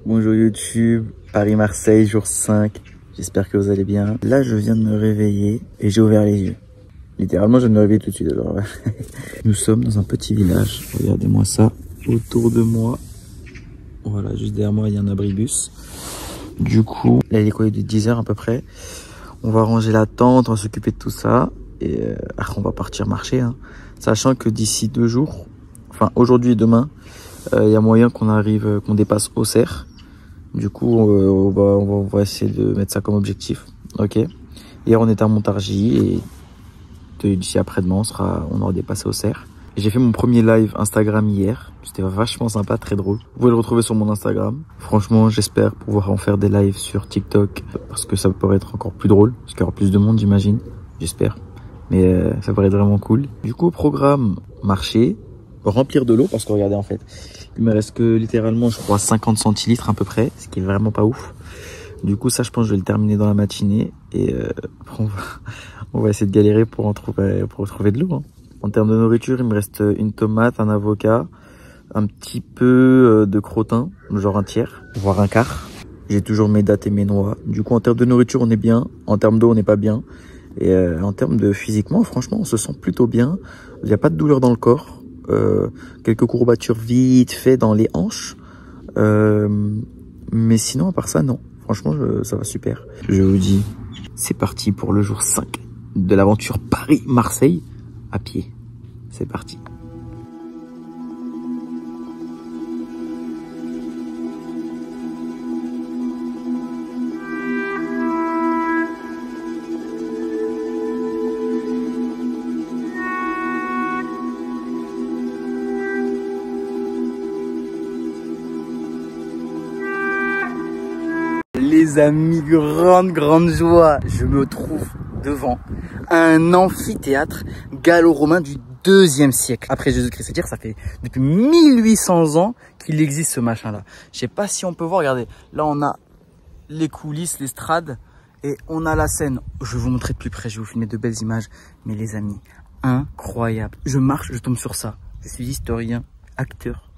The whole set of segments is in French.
Bonjour YouTube, Paris-Marseille, jour 5. J'espère que vous allez bien. Là, je viens de me réveiller et j'ai ouvert les yeux. Littéralement, je viens de me réveiller tout de suite. Alors, nous sommes dans un petit village. Regardez-moi ça. Autour de moi, voilà, juste derrière moi, il y a un abribus. Du coup, là, il est quoi, il est de 10 h à peu près. On va ranger la tente, on va s'occuper de tout ça. Et après, on va partir marcher. Hein. Sachant que d'ici 2 jours, enfin aujourd'hui et demain, il y a moyen qu'on arrive, qu'on dépasse Auxerre. Du coup, on va essayer de mettre ça comme objectif. Ok. Hier, on était à Montargis et d'ici après-demain, on aura dépassé Auxerre. J'ai fait mon premier live Instagram hier. C'était vachement sympa, très drôle. Vous pouvez le retrouver sur mon Instagram. Franchement, j'espère pouvoir en faire des lives sur TikTok parce que ça pourrait être encore plus drôle. Parce qu'il y aura plus de monde, j'imagine. J'espère. Mais ça pourrait être vraiment cool. Du coup, au programme, marcher, remplir de l'eau parce que regardez, en fait, il me reste que littéralement, je crois, 50 centilitres à peu près, ce qui est vraiment pas ouf. Du coup, ça, je pense que je vais le terminer dans la matinée et après, on va essayer de galérer pour retrouver de l'eau. Hein. En termes de nourriture, il me reste une tomate, un avocat, un petit peu de crottin, genre un tiers, voire un quart. J'ai toujours mes dattes et mes noix. Du coup, en termes de nourriture, on est bien. En termes d'eau, on n'est pas bien. Et en termes de physiquement, franchement, on se sent plutôt bien. Il n'y a pas de douleur dans le corps. Quelques courbatures vite fait dans les hanches. Mais sinon, à part ça, non. Franchement, ça va super. Je vous dis, c'est parti pour le jour 5 de l'aventure Paris-Marseille à pied. C'est parti. Les amis, grande joie. Je me trouve devant un amphithéâtre gallo-romain du 2e siècle après Jésus-Christ. C'est-à-dire, ça fait depuis 1800 ans qu'il existe ce machin-là. Je sais pas si on peut voir, regardez. Là, on a les coulisses, l'estrade et on a la scène. Je vais vous montrer de plus près, je vais vous filmer de belles images. Mais les amis, incroyable. Je marche, je tombe sur ça. Je suis historien, acteur.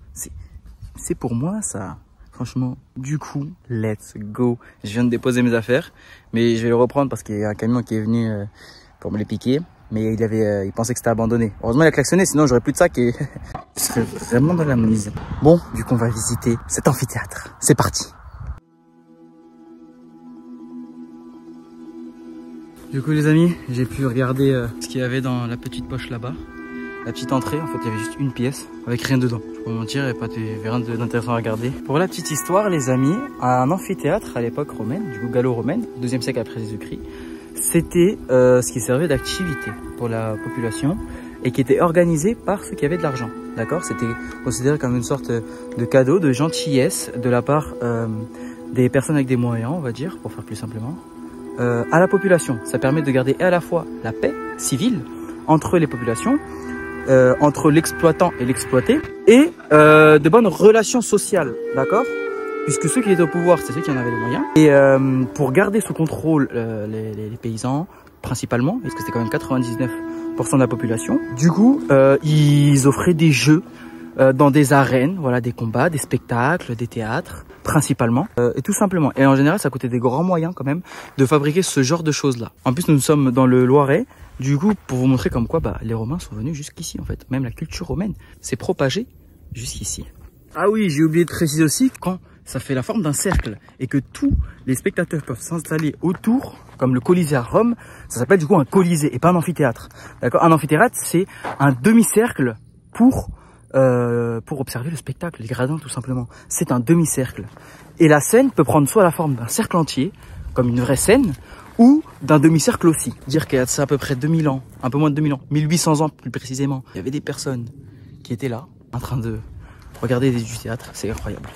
C'est pour moi, ça. Franchement, du coup, let's go. Je viens de déposer mes affaires, mais je vais le reprendre parce qu'il y a un camion qui est venu pour me les piquer. Mais il pensait que c'était abandonné. Heureusement, il a klaxonné, sinon j'aurais plus de sac et je serais vraiment dans la mise. Bon, du coup, on va visiter cet amphithéâtre. C'est parti. Du coup, les amis, j'ai pu regarder ce qu'il y avait dans la petite poche là-bas. La petite entrée, en fait, il y avait juste une pièce avec rien dedans. Je peux mentir, il n'y avait rien d'intéressant à regarder. Pour la petite histoire, les amis, un amphithéâtre à l'époque romaine, du coup gallo-romaine, 2e siècle après Jésus-Christ, c'était ce qui servait d'activité pour la population et qui était organisé par ceux qui avaient de l'argent. D'accord? C'était considéré comme une sorte de cadeau, de gentillesse de la part des personnes avec des moyens, on va dire, pour faire plus simplement, à la population. Ça permet de garder à la fois la paix civile entre les populations, entre l'exploitant et l'exploité, et de bonnes relations sociales, d'accord? Puisque ceux qui étaient au pouvoir, c'est ceux qui en avaient les moyens. Et pour garder sous contrôle les paysans, principalement, parce que c'était quand même 99% de la population, du coup, ils offraient des jeux dans des arènes, voilà, des combats, des spectacles, des théâtres, principalement, et tout simplement. Et en général, ça coûtait des grands moyens quand même de fabriquer ce genre de choses-là. En plus, nous sommes dans le Loiret. Du coup, pour vous montrer comme quoi les Romains sont venus jusqu'ici en fait. Même la culture romaine s'est propagée jusqu'ici. Ah oui, j'ai oublié de préciser aussi quand ça fait la forme d'un cercle et que tous les spectateurs peuvent s'installer autour, comme le Colisée à Rome, ça s'appelle du coup un colisée et pas un amphithéâtre. D'accord? Un amphithéâtre, c'est un demi-cercle pour observer le spectacle, les gradins tout simplement. C'est un demi-cercle. Et la scène peut prendre soit la forme d'un cercle entier, comme une vraie scène, ou d'un demi-cercle aussi. Dire qu'il y a ça à peu près 2000 ans, un peu moins de 2000 ans, 1800 ans plus précisément. Il y avait des personnes qui étaient là, en train de regarder du théâtre, c'est incroyable.